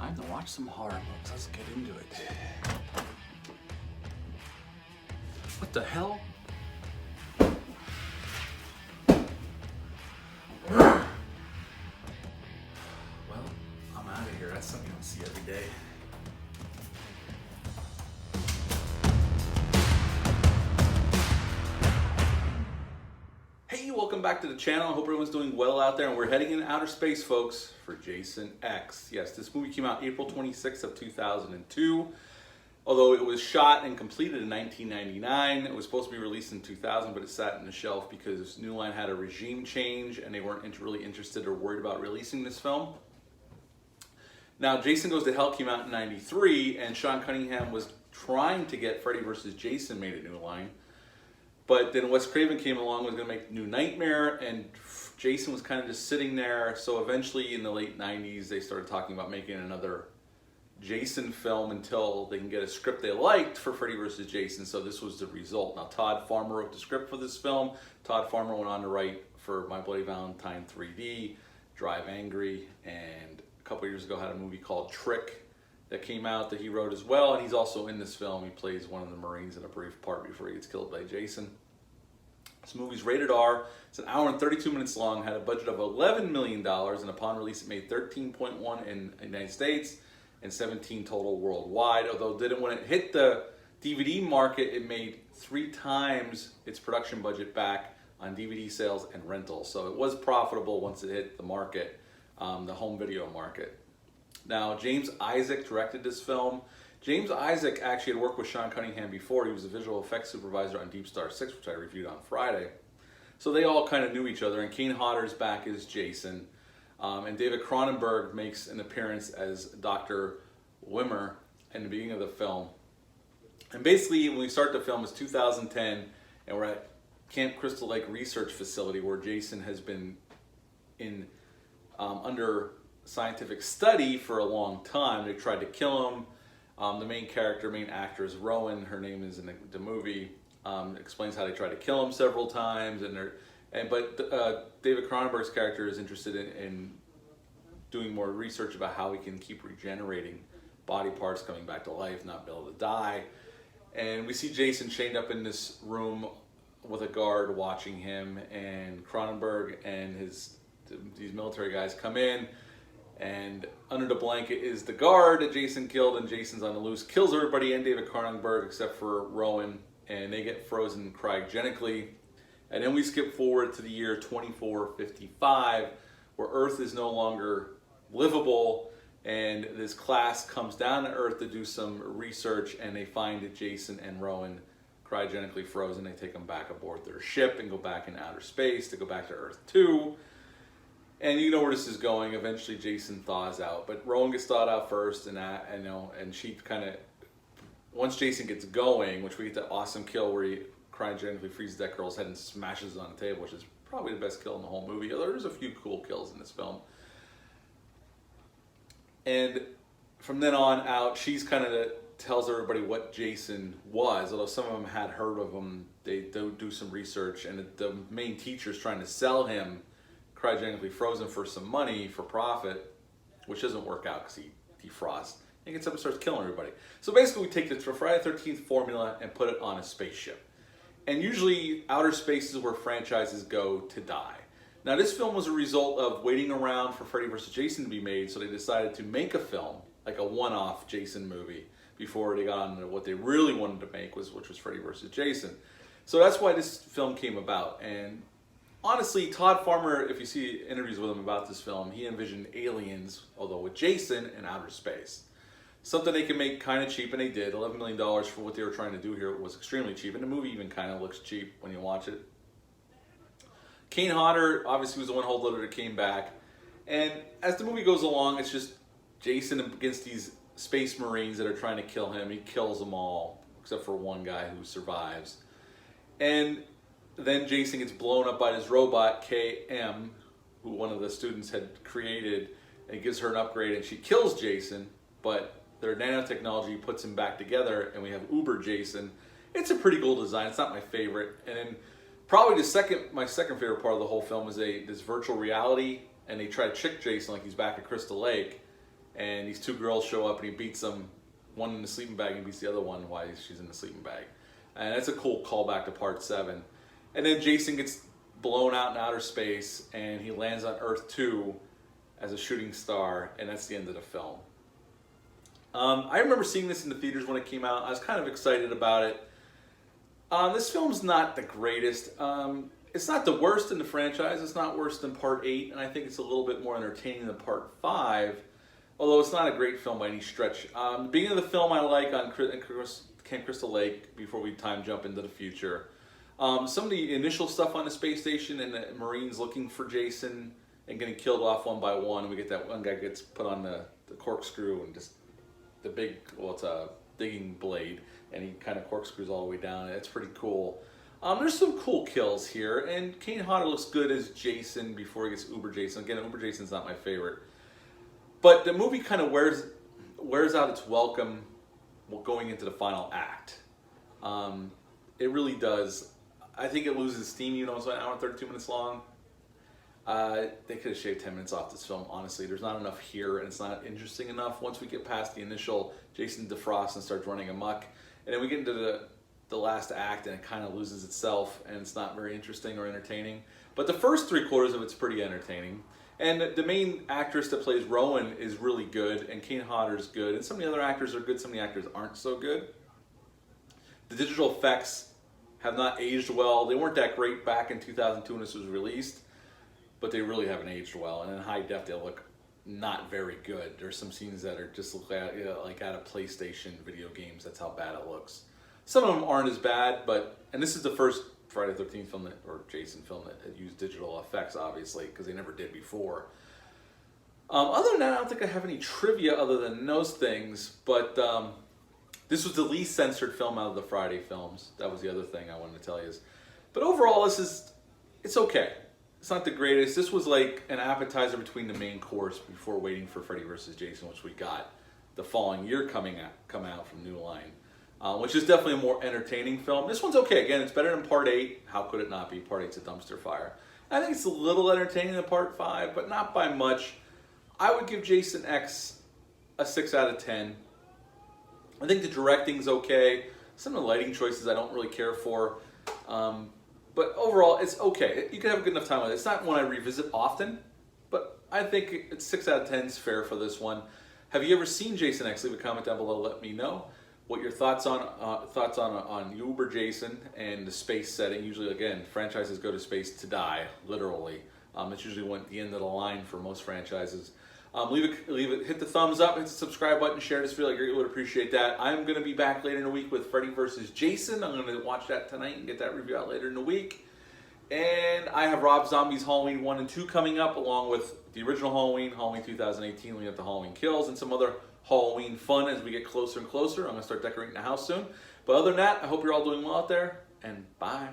time to watch some horror movies. Let's get into it. What the hell? Well, I'm out of here. That's something you don't see every day. Hey, welcome back to the channel. I hope everyone's doing well out there, and we're heading into outer space, folks, for Jason X. Yes, this movie came out April 26th of 2002. Although it was shot and completed in 1999, it was supposed to be released in 2000, but it sat on the shelf because New Line had a regime change and they weren't really interested or worried about releasing this film. Now, Jason Goes to Hell came out in 93, and Sean Cunningham was trying to get Freddy vs. Jason made at New Line. But then Wes Craven came along, was going to make New Nightmare, and Jason was kind of just sitting there. So eventually in the late 90s, they started talking about making another Jason film until they can get a script they liked for Freddy vs. Jason. So this was the result. Now, Todd Farmer wrote the script for this film. Todd Farmer went on to write for My Bloody Valentine 3D, Drive Angry, and a couple years ago had a movie called Trick that came out that he wrote as well. And he's also in this film. He plays one of the Marines in a brief part before he gets killed by Jason. This movie's rated R. It's an hour and 32 minutes long, had a budget of $11 million, and upon release it made 13.1 in the United States and 17 total worldwide. Although when it hit the DVD market, it made 3 times its production budget back on DVD sales and rentals. So it was profitable once it hit the market, the home video market. Now, James Isaac directed this film. James Isaac actually had worked with Sean Cunningham before. He was a visual effects supervisor on Deep Star 6, which I reviewed on Friday. So they all kind of knew each other, and Kane Hodder's back as Jason. And David Cronenberg makes an appearance as Dr. Wimmer in the beginning of the film. And basically, when we start the film, it's 2010, and we're at Camp Crystal Lake Research Facility, where Jason has been under scientific study for a long time. They tried to kill him. The main actor is Rowan. Her name is in the movie. Explains how they tried to kill him several times, but David Cronenberg's character is interested in doing more research about how we can keep regenerating body parts, coming back to life, not be able to die. And we see Jason chained up in this room with a guard watching him, and Cronenberg and these military guys come in, and under the blanket is the guard that Jason killed, and Jason's on the loose, kills everybody and David Cronenberg except for Rowan, and they get frozen cryogenically. And then we skip forward to the year 2455, where Earth is no longer livable, and this class comes down to Earth to do some research, and they find that Jason and Rowan cryogenically frozen. They take them back aboard their ship and go back in outer space to go back to Earth 2. And you know where this is going. Eventually Jason thaws out, but Rowan gets thawed out first, and she kind of, once Jason gets going, which we get that awesome kill where he cryogenically freezes that girl's head and smashes it on the table, which is probably the best kill in the whole movie. There's a few cool kills in this film. And from then on out, she's kind of tells everybody what Jason was, although some of them had heard of him. They do some research, and the main teacher's trying to sell him cryogenically frozen for some money, for profit, which doesn't work out because he defrosts. He gets up and starts killing everybody. So basically we take the Friday the 13th formula and put it on a spaceship. And usually outer space is where franchises go to die. Now, this film was a result of waiting around for Freddy vs. Jason to be made, so they decided to make a film, like a one-off Jason movie, before they got on to what they really wanted to make, which was Freddy vs. Jason. So that's why this film came about. And honestly, Todd Farmer, if you see interviews with him about this film, he envisioned aliens, although with Jason, in outer space. Something they can make kind of cheap, and they did. $11 million for what they were trying to do here was extremely cheap, and the movie even kind of looks cheap when you watch it. Kane Hodder obviously was the one holdover that came back, and as the movie goes along, it's just Jason against these space Marines that are trying to kill him. He kills them all, except for one guy who survives. And then Jason gets blown up by this robot, KM, who one of the students had created, and it gives her an upgrade, and she kills Jason, but their nanotechnology puts him back together, and we have Uber Jason. It's a pretty cool design. It's not my favorite. And then probably my second favorite part of the whole film is this virtual reality, and they try to trick Jason like he's back at Crystal Lake, and these two girls show up and he beats them, one in the sleeping bag and beats the other one while she's in the sleeping bag. And that's a cool callback to part 7. And then Jason gets blown out in outer space and he lands on Earth 2 as a shooting star, and that's the end of the film. I remember seeing this in the theaters when it came out. I was kind of excited about it. This film's not the greatest. It's not the worst in the franchise. It's not worse than Part 8, and I think it's a little bit more entertaining than Part 5, although it's not a great film by any stretch. The beginning of the film I like on Camp Crystal Lake, before we time jump into the future. Some of the initial stuff on the space station and the Marines looking for Jason and getting killed off one by one. And we get that one guy gets put on the corkscrew and just the big, well, it's a digging blade, and he kind of corkscrews all the way down. It's pretty cool. There's some cool kills here, and Kane Hodder looks good as Jason before he gets Uber Jason. Again, Uber Jason's not my favorite. But the movie kind of wears out its welcome going into the final act. It really does. I think it loses steam, even though it's an hour and 32 minutes long. They could have shaved 10 minutes off this film, honestly. There's not enough here, and it's not interesting enough. Once we get past the initial Jason defrosts and starts running amok, and then we get into the last act, and it kind of loses itself, and it's not very interesting or entertaining. But the first 3/4 of it's pretty entertaining. And the main actress that plays Rowan is really good, and Kane Hodder's good, and some of the other actors are good, some of the actors aren't so good. The digital effects have not aged well. They weren't that great back in 2002 when this was released, but they really haven't aged well. And in high def, they look not very good. There's some scenes that are just look like out of PlayStation video games. That's how bad it looks. Some of them aren't as bad, and this is the first Friday the 13th film or Jason film that used digital effects, obviously, because they never did before. Other than that, I don't think I have any trivia other than those things, but this was the least censored film out of the Friday films. That was the other thing I wanted to tell you. But overall, it's okay. It's not the greatest. This was like an appetizer between the main course before waiting for Freddy vs. Jason, which we got the following year come out from New Line. Which is definitely a more entertaining film. This one's okay. Again, it's better than Part 8. How could it not be? Part 8's a dumpster fire. I think it's a little entertaining than Part 5, but not by much. I would give Jason X a 6 out of 10. I think the directing's okay. Some of the lighting choices I don't really care for. But overall, it's okay. You can have a good enough time with it. It's not one I revisit often, but I think it's 6 out of 10 is fair for this one. Have you ever seen Jason X? Leave a comment down below. Let me know what your thoughts on Uber Jason and the space setting. Usually, again, franchises go to space to die, literally. It's usually the end of the line for most franchises. Hit the thumbs up, hit the subscribe button, share this video. I greatly would appreciate that. I'm going to be back later in the week with Freddy vs. Jason. I'm going to watch that tonight and get that review out later in the week. And I have Rob Zombie's Halloween 1 and 2 coming up, along with the original Halloween 2018, leading up to Halloween Kills, and some other Halloween fun as we get closer and closer. I'm going to start decorating the house soon. But other than that, I hope you're all doing well out there, and bye.